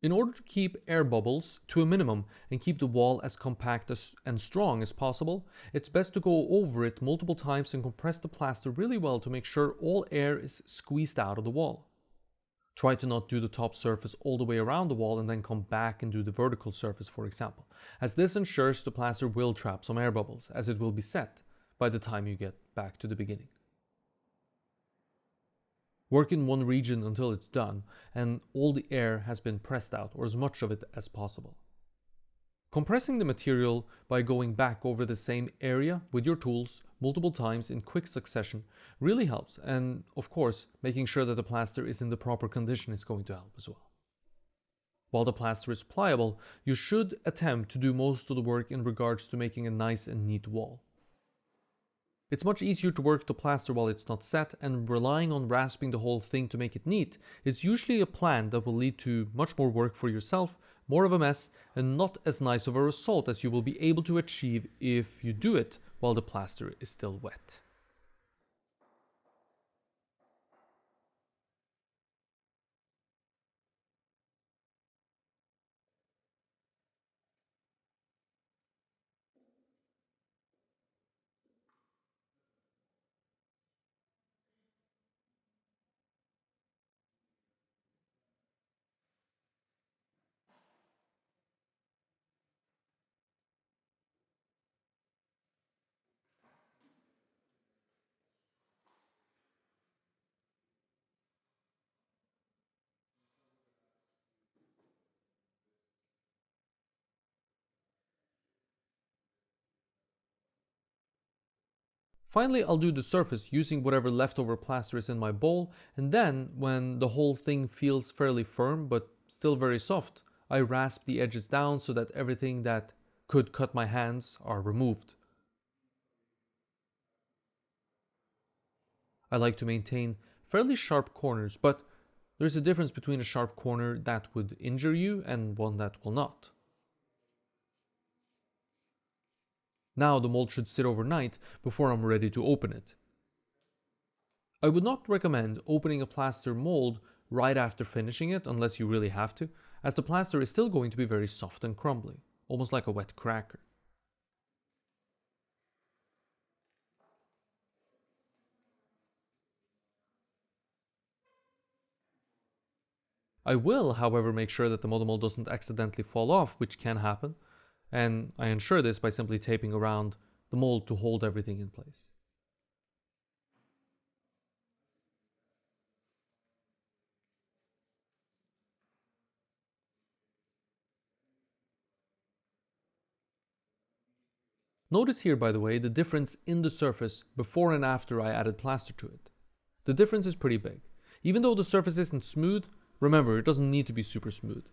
In order to keep air bubbles to a minimum and keep the wall as compact and strong as possible, it's best to go over it multiple times and compress the plaster really well to make sure all air is squeezed out of the wall. Try to not do the top surface all the way around the wall and then come back and do the vertical surface, for example, as this ensures the plaster will trap some air bubbles, as it will be set by the time you get back to the beginning. Work in one region until it's done and all the air has been pressed out, or as much of it as possible. Compressing the material by going back over the same area with your tools multiple times in quick succession really helps, and of course making sure that the plaster is in the proper condition is going to help as well. While the plaster is pliable, you should attempt to do most of the work in regards to making a nice and neat wall. It's much easier to work the plaster while it's not set, and relying on rasping the whole thing to make it neat is usually a plan that will lead to much more work for yourself, more of a mess, and not as nice of a result as you will be able to achieve if you do it while the plaster is still wet. Finally, I'll do the surface using whatever leftover plaster is in my bowl, and then, when the whole thing feels fairly firm but still very soft, I rasp the edges down so that everything that could cut my hands are removed. I like to maintain fairly sharp corners, but there's a difference between a sharp corner that would injure you and one that will not. Now the mold should sit overnight before I'm ready to open it. I would not recommend opening a plaster mold right after finishing it unless you really have to, as the plaster is still going to be very soft and crumbly, almost like a wet cracker. I will, however, make sure that the model mold doesn't accidentally fall off, which can happen, and I ensure this by simply taping around the mold to hold everything in place. Notice here, by the way, the difference in the surface before and after I added plaster to it. The difference is pretty big. Even though the surface isn't smooth, remember, it doesn't need to be super smooth.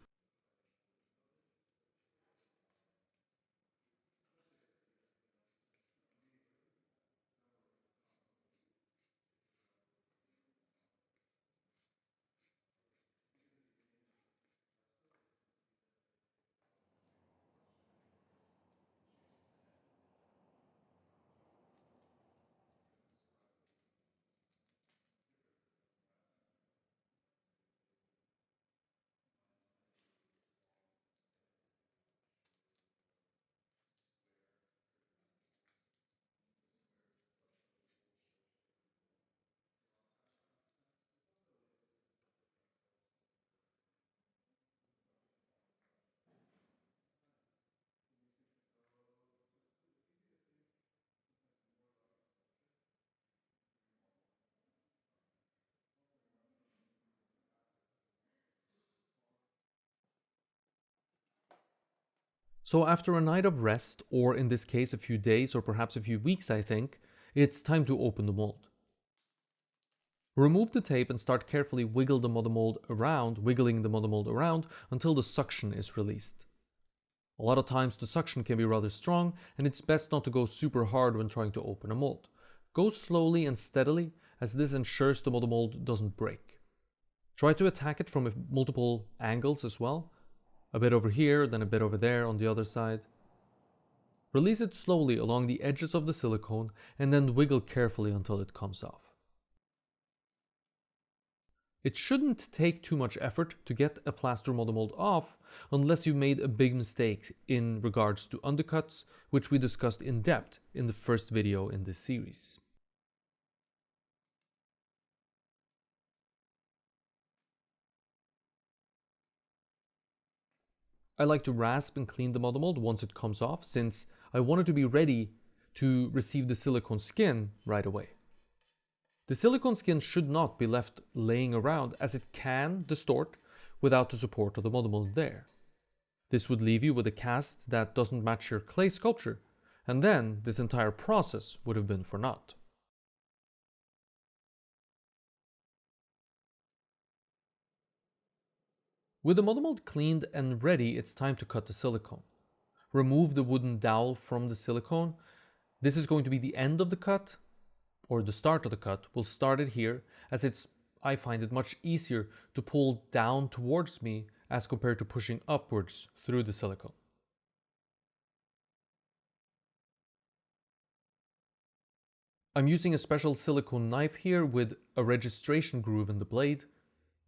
So after a night of rest, or in this case a few days or perhaps a few weeks, I think, it's time to open the mold. Remove the tape and start carefully wiggling the model mold around until the suction is released. A lot of times the suction can be rather strong, and it's best not to go super hard when trying to open a mold. Go slowly and steadily, as this ensures the model mold doesn't break. Try to attack it from multiple angles as well. A bit over here, then a bit over there on the other side. Release it slowly along the edges of the silicone and then wiggle carefully until it comes off. It shouldn't take too much effort to get a plaster model mold off unless you made a big mistake in regards to undercuts, which we discussed in depth in the first video in this series. I like to rasp and clean the model mold once it comes off, since I want it to be ready to receive the silicone skin right away. The silicone skin should not be left laying around, as it can distort without the support of the model mold there. This would leave you with a cast that doesn't match your clay sculpture, and then this entire process would have been for naught. With the model mold cleaned and ready, it's time to cut the silicone. Remove the wooden dowel from the silicone. This is going to be the end of the cut, or the start of the cut. We'll start it here, as I find it much easier to pull down towards me as compared to pushing upwards through the silicone. I'm using a special silicone knife here with a registration groove in the blade.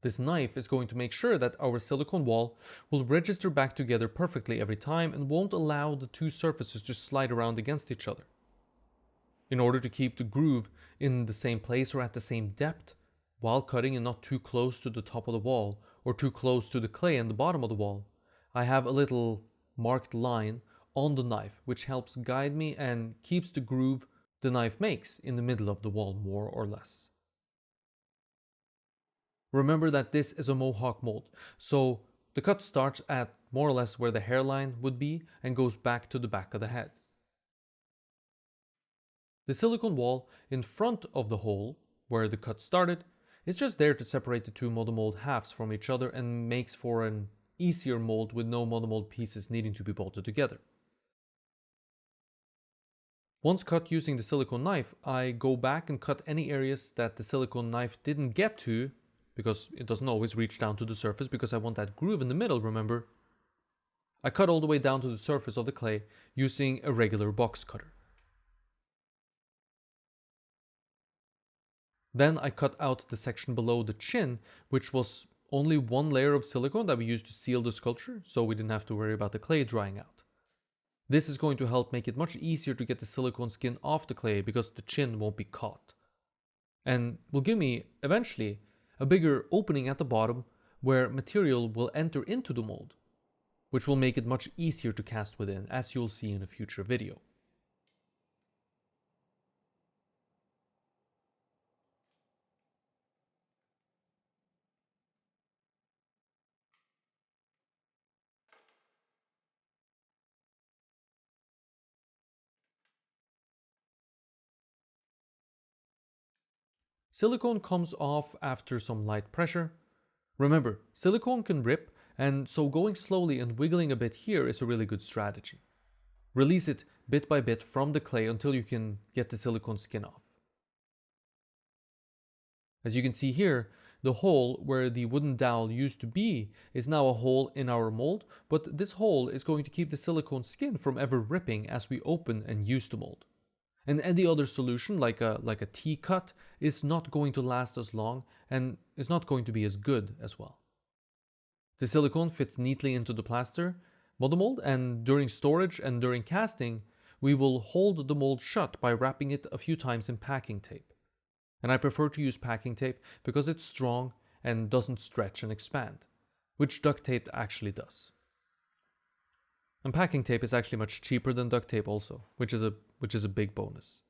This knife is going to make sure that our silicone wall will register back together perfectly every time and won't allow the two surfaces to slide around against each other. In order to keep the groove in the same place or at the same depth while cutting and not too close to the top of the wall or too close to the clay in the bottom of the wall, I have a little marked line on the knife which helps guide me and keeps the groove the knife makes in the middle of the wall, more or less. Remember that this is a Mohawk mold, so the cut starts at more or less where the hairline would be and goes back to the back of the head. The silicone wall in front of the hole where the cut started is just there to separate the two model mold halves from each other and makes for an easier mold with no model mold pieces needing to be bolted together. Once cut using the silicone knife, I go back and cut any areas that the silicone knife didn't get to, because it doesn't always reach down to the surface because I want that groove in the middle, remember? I cut all the way down to the surface of the clay using a regular box cutter. Then I cut out the section below the chin, which was only one layer of silicone that we used to seal the sculpture, so we didn't have to worry about the clay drying out. This is going to help make it much easier to get the silicone skin off the clay because the chin won't be caught. And will give me, eventually, a bigger opening at the bottom where material will enter into the mold, which will make it much easier to cast within, as you'll see in a future video. Silicone comes off after some light pressure. Remember, silicone can rip, and so going slowly and wiggling a bit here is a really good strategy. Release it bit by bit from the clay until you can get the silicone skin off. As you can see here, the hole where the wooden dowel used to be is now a hole in our mold, but this hole is going to keep the silicone skin from ever ripping as we open and use the mold. And any other solution, like a T-cut, is not going to last as long and is not going to be as good as well. The silicone fits neatly into the plaster model mold, and during storage and during casting, we will hold the mold shut by wrapping it a few times in packing tape. And I prefer to use packing tape because it's strong and doesn't stretch and expand, which duct tape actually does. And packing tape is actually much cheaper than duct tape also, which is a big bonus.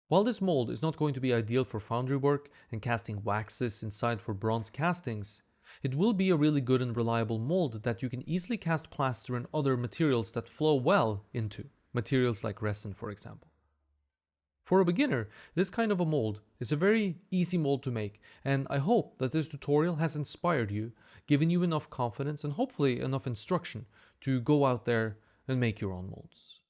While this mold is not going to be ideal for foundry work and casting waxes inside for bronze castings, it will be a really good and reliable mold that you can easily cast plaster and other materials that flow well into, materials like resin, for example. For a beginner, this kind of a mold is a very easy mold to make, and I hope that this tutorial has inspired you, given you enough confidence and hopefully enough instruction to go out there and make your own molds.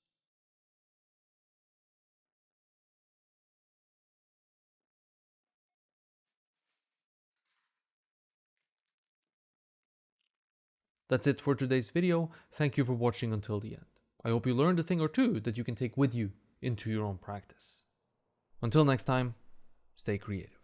That's it for today's video. Thank you for watching until the end. I hope you learned a thing or two that you can take with you into your own practice. Until next time, stay creative.